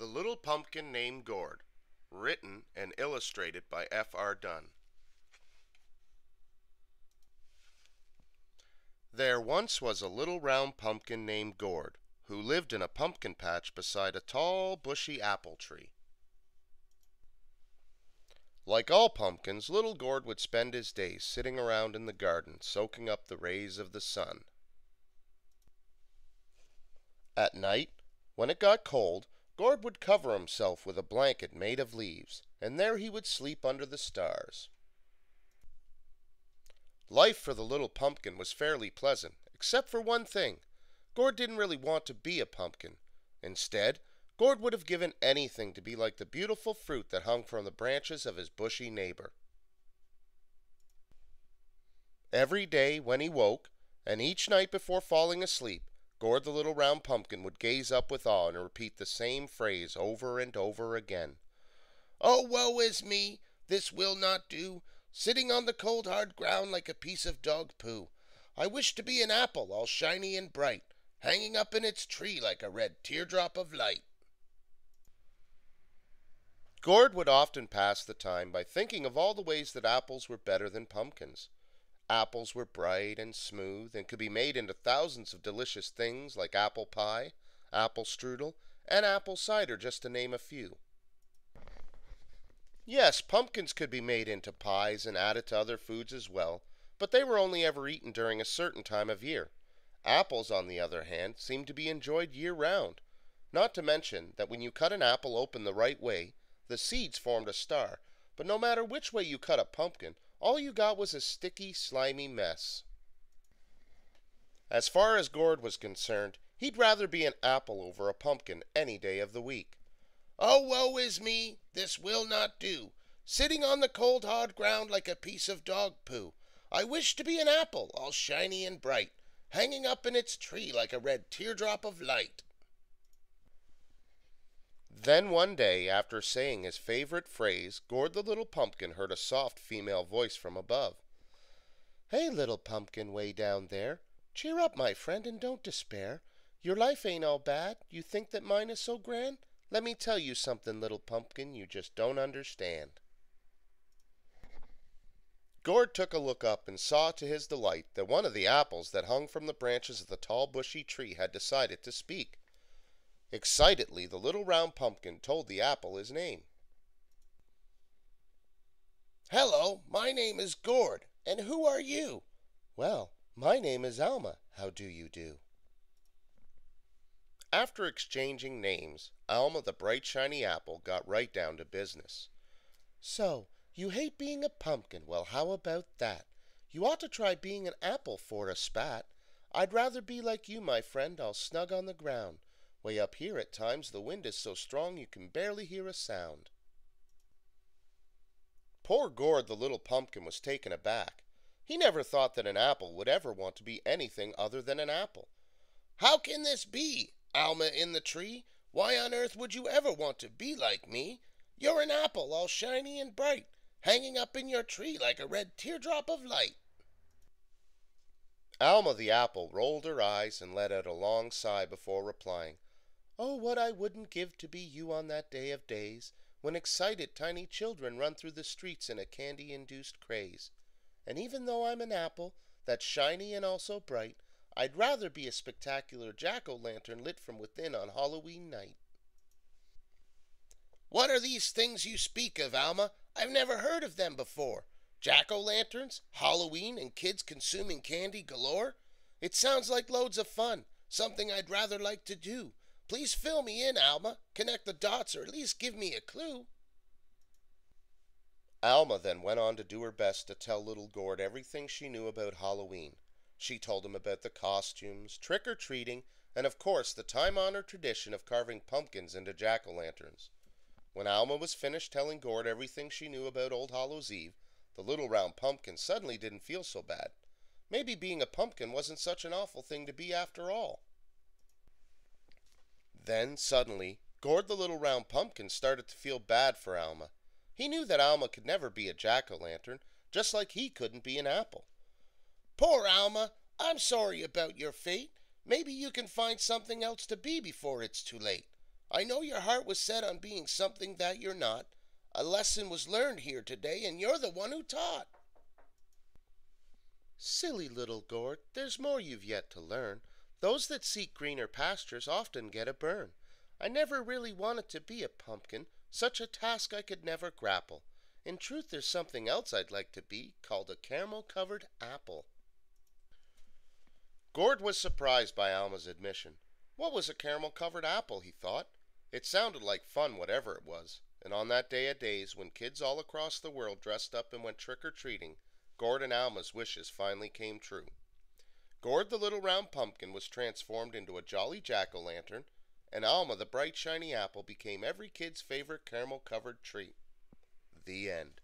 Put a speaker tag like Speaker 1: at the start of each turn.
Speaker 1: The Little Pumpkin Named Gourd, written and illustrated by Fred Dunn. There once was a little round pumpkin named Gourd, who lived in a pumpkin patch beside a tall, bushy apple tree. Like all pumpkins, little Gourd would spend his days sitting around in the garden, soaking up the rays of the sun. At night, when it got cold, Gourd would cover himself with a blanket made of leaves, and there he would sleep under the stars. Life for the little pumpkin was fairly pleasant, except for one thing. Gourd didn't really want to be a pumpkin. Instead, Gourd would have given anything to be like the beautiful fruit that hung from the branches of his bushy neighbor. Every day when he woke, and each night before falling asleep, Gourd the little round pumpkin would gaze up with awe and repeat the same phrase over and over again. "Oh, woe is me! This will not do! Sitting on the cold hard ground like a piece of dog poo. I wish to be an apple all shiny and bright, hanging up in its tree like a red teardrop of light." Gourd would often pass the time by thinking of all the ways that apples were better than pumpkins. Apples were bright and smooth and could be made into thousands of delicious things like apple pie, apple strudel, and apple cider, just to name a few. Yes, pumpkins could be made into pies and added to other foods as well, but they were only ever eaten during a certain time of year. Apples, on the other hand, seemed to be enjoyed year-round. Not to mention that when you cut an apple open the right way, the seeds formed a star, but no matter which way you cut a pumpkin, all you got was a sticky, slimy mess. As far as Gourd was concerned, he'd rather be an apple over a pumpkin any day of the week. "Oh, woe is me! This will not do! Sitting on the cold hard ground like a piece of dog poo. I wish to be an apple all shiny and bright, hanging up in its tree like a red teardrop of light." Then one day, after saying his favorite phrase, Gourd the little pumpkin heard a soft female voice from above. "Hey, little pumpkin way down there, cheer up, my friend, and don't despair. Your life ain't all bad. You think that mine is so grand? Let me tell you something, little pumpkin, you just don't understand." Gourd took a look up and saw to his delight that one of the apples that hung from the branches of the tall bushy tree had decided to speak. Excitedly, the little round pumpkin told the apple his name. "Hello, my name is Gourd, and who are you?" "Well, my name is Alma. How do you do?" After exchanging names, Alma the bright shiny apple got right down to business. "So, you hate being a pumpkin. Well, how about that? You ought to try being an apple for a spat. I'd rather be like you, my friend, all snug on the ground. Way up here at times the wind is so strong you can barely hear a sound." Poor Gourd the little pumpkin was taken aback. He never thought that an apple would ever want to be anything other than an apple. "How can this be, Alma in the tree? Why on earth would you ever want to be like me? You're an apple all shiny and bright, hanging up in your tree like a red teardrop of light." Alma the apple rolled her eyes and let out a long sigh before replying, "Oh, what I wouldn't give to be you on that day of days, when excited tiny children run through the streets in a candy-induced craze. And even though I'm an apple that's shiny and also bright, I'd rather be a spectacular jack-o'-lantern lit from within on Halloween night." "What are these things you speak of, Alma? I've never heard of them before. Jack-o'-lanterns, Halloween, and kids consuming candy galore? It sounds like loads of fun, something I'd rather like to do. Please fill me in, Alma. Connect the dots or at least give me a clue." Alma then went on to do her best to tell little Gourd everything she knew about Halloween. She told him about the costumes, trick-or-treating, and of course the time-honored tradition of carving pumpkins into jack-o'-lanterns. When Alma was finished telling Gourd everything she knew about Old Hallows Eve, the little round pumpkin suddenly didn't feel so bad. Maybe being a pumpkin wasn't such an awful thing to be after all. Then, suddenly, Gourd the little round pumpkin started to feel bad for Alma. He knew that Alma could never be a jack-o'-lantern, just like he couldn't be an apple. "Poor Alma, I'm sorry about your fate. Maybe you can find something else to be before it's too late. I know your heart was set on being something that you're not. A lesson was learned here today, and you're the one who taught. Silly little Gourd, there's more you've yet to learn. Those that seek greener pastures often get a burn. I never really wanted to be a pumpkin, such a task I could never grapple. In truth, there's something else I'd like to be, called a caramel-covered apple. Gourd was surprised by Alma's admission. What was a caramel-covered apple, he thought. It sounded like fun, whatever it was. And on that day of days, when kids all across the world dressed up and went trick-or-treating, Gourd and Alma's wishes finally came true. Gourd the little round pumpkin was transformed into a jolly jack-o'-lantern, and Alma the bright shiny apple became every kid's favorite caramel-covered treat. The end.